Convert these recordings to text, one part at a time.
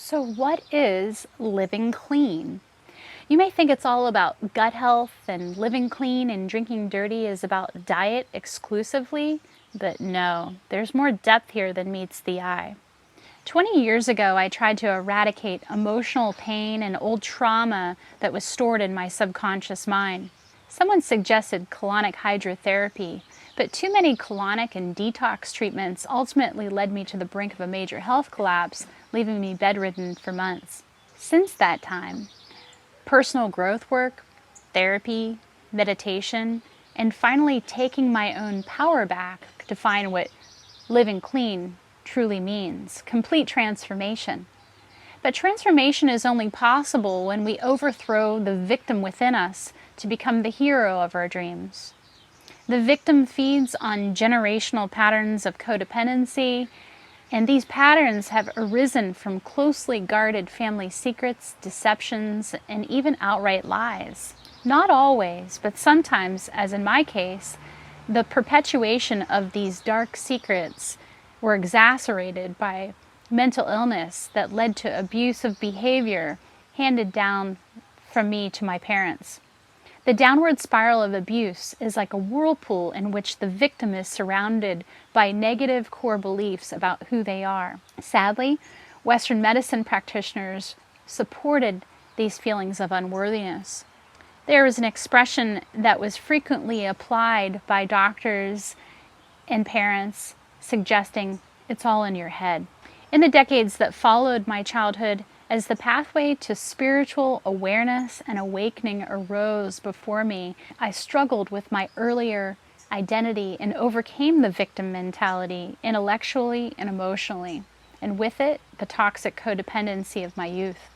So, what is living clean? You may think it's all about gut health, and living clean and drinking dirty is about diet exclusively, but no, there's more depth here than meets the eye. 20 years ago, I tried to eradicate emotional pain and old trauma that was stored in my subconscious mind. Someone suggested colonic hydrotherapy, but too many colonic and detox treatments ultimately led me to the brink of a major health collapse, leaving me bedridden for months. Since that time, personal growth work, therapy, meditation, and finally taking my own power back to find what living clean truly means, complete transformation. But transformation is only possible when we overthrow the victim within us to become the hero of our dreams. The victim feeds on generational patterns of codependency, and these patterns have arisen from closely guarded family secrets, deceptions, and even outright lies. Not always, but sometimes, as in my case, the perpetuation of these dark secrets were exacerbated by mental illness that led to abusive behavior handed down from me to my parents. The downward spiral of abuse is like a whirlpool in which the victim is surrounded by negative core beliefs about who they are. Sadly, Western medicine practitioners supported these feelings of unworthiness. There was an expression that was frequently applied by doctors and parents suggesting it's all in your head. In the decades that followed my childhood, as the pathway to spiritual awareness and awakening arose before me, I struggled with my earlier identity and overcame the victim mentality intellectually and emotionally, and with it, the toxic codependency of my youth.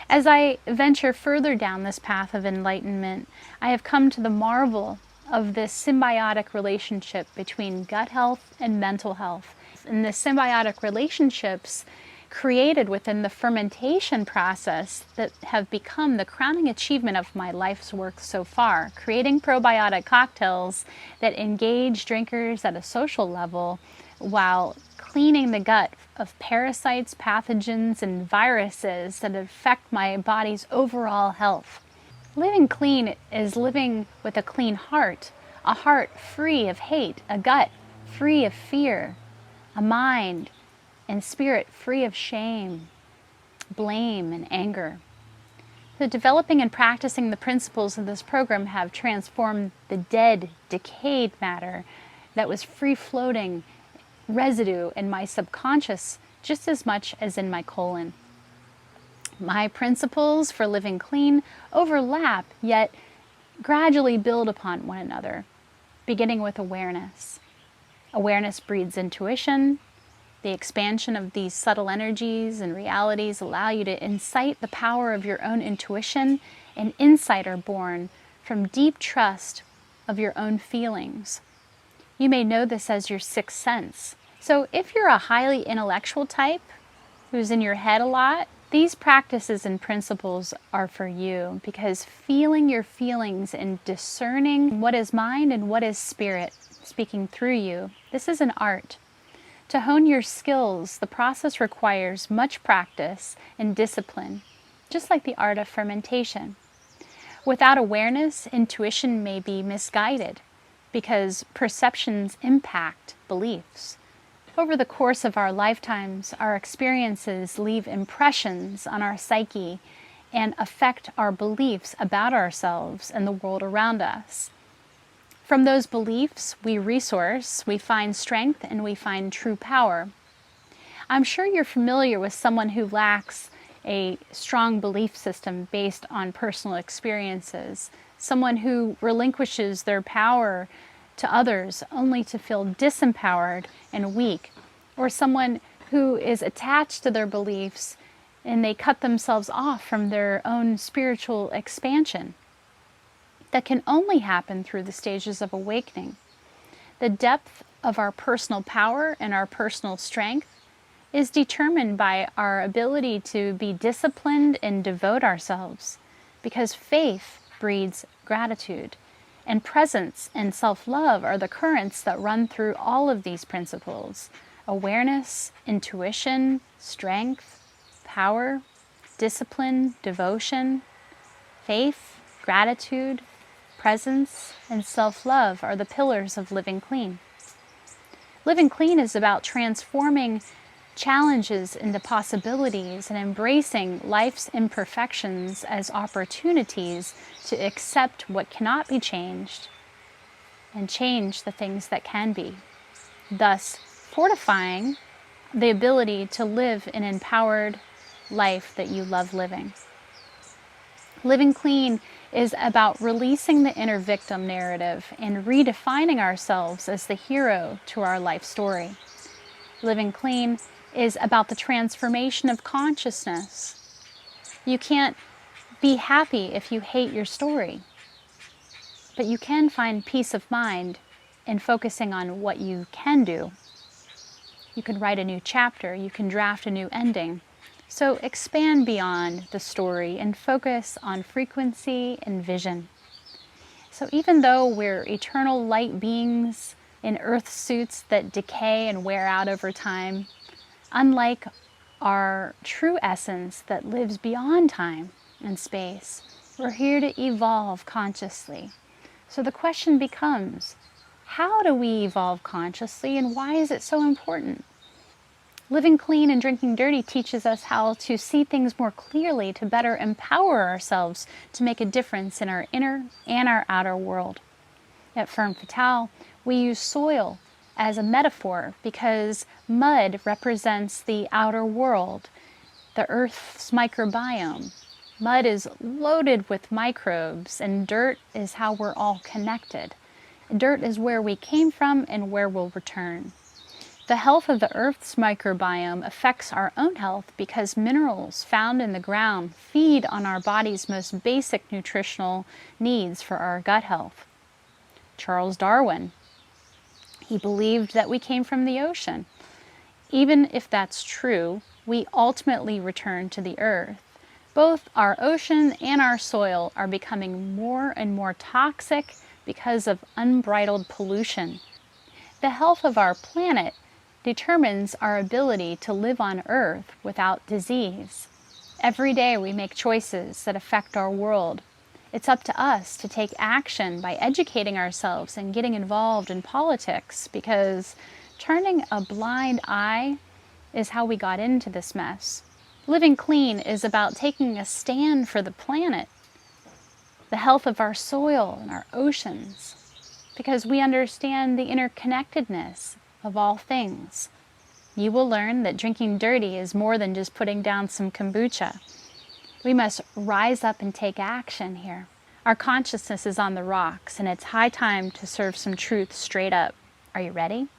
As I venture further down this path of enlightenment, I have come to the marvel of this symbiotic relationship between gut health and mental health. And the symbiotic relationships created within the fermentation process that have become the crowning achievement of my life's work so far, creating probiotic cocktails that engage drinkers at a social level while cleaning the gut of parasites, pathogens, and viruses that affect my body's overall health. Living clean is living with a clean heart, a heart free of hate, a gut free of fear, a mind and spirit free of shame, blame, and anger. So developing and practicing the principles of this program have transformed the dead, decayed matter that was free-floating residue in my subconscious just as much as in my colon. My principles for living clean overlap, yet gradually build upon one another, beginning with awareness. Awareness breeds intuition. The expansion of these subtle energies and realities allow you to incite the power of your own intuition, and insight are born from deep trust of your own feelings. You may know this as your sixth sense. So if you're a highly intellectual type who's in your head a lot, these practices and principles are for you, because feeling your feelings and discerning what is mind and what is spirit speaking through you, this is an art. To hone your skills, the process requires much practice and discipline, just like the art of fermentation. Without awareness, intuition may be misguided because perceptions impact beliefs. Over the course of our lifetimes, our experiences leave impressions on our psyche and affect our beliefs about ourselves and the world around us. From those beliefs, we resource, we find strength, and we find true power. I'm sure you're familiar with someone who lacks a strong belief system based on personal experiences, someone who relinquishes their power to others only to feel disempowered and weak, or someone who is attached to their beliefs and they cut themselves off from their own spiritual expansion. That can only happen through the stages of awakening. The depth of our personal power and our personal strength is determined by our ability to be disciplined and devote ourselves, because faith breeds gratitude, and presence and self-love are the currents that run through all of these principles: awareness, intuition, strength, power, discipline, devotion, faith, gratitude, presence, and self-love are the pillars of living clean. Living clean is about transforming challenges into possibilities and embracing life's imperfections as opportunities to accept what cannot be changed and change the things that can be, thus fortifying the ability to live an empowered life that you love living. Living clean is about releasing the inner victim narrative and redefining ourselves as the hero to our life story. Living clean is about the transformation of consciousness. You can't be happy if you hate your story, but you can find peace of mind in focusing on what you can do. You can write a new chapter, you can draft a new ending. So expand beyond the story and focus on frequency and vision. So even though we're eternal light beings in earth suits that decay and wear out over time, unlike our true essence that lives beyond time and space, we're here to evolve consciously. So the question becomes, how do we evolve consciously and why is it so important? Living clean and drinking dirty teaches us how to see things more clearly to better empower ourselves to make a difference in our inner and our outer world. At Femme Fatale, we use soil as a metaphor because mud represents the outer world, the Earth's microbiome. Mud is loaded with microbes, and dirt is how we're all connected. Dirt is where we came from and where we'll return. The health of the Earth's microbiome affects our own health because minerals found in the ground feed on our body's most basic nutritional needs for our gut health. Charles Darwin, he believed that we came from the ocean. Even if that's true, we ultimately return to the earth. Both our ocean and our soil are becoming more and more toxic because of unbridled pollution. The health of our planet determines our ability to live on Earth without disease. Every day we make choices that affect our world. It's up to us to take action by educating ourselves and getting involved in politics, because turning a blind eye is how we got into this mess. Living clean is about taking a stand for the planet, the health of our soil and our oceans, because we understand the interconnectedness of all things. You will learn that drinking dirty is more than just putting down some kombucha. We must rise up and take action here. Our consciousness is on the rocks, and it's high time to serve some truth straight up. Are you ready?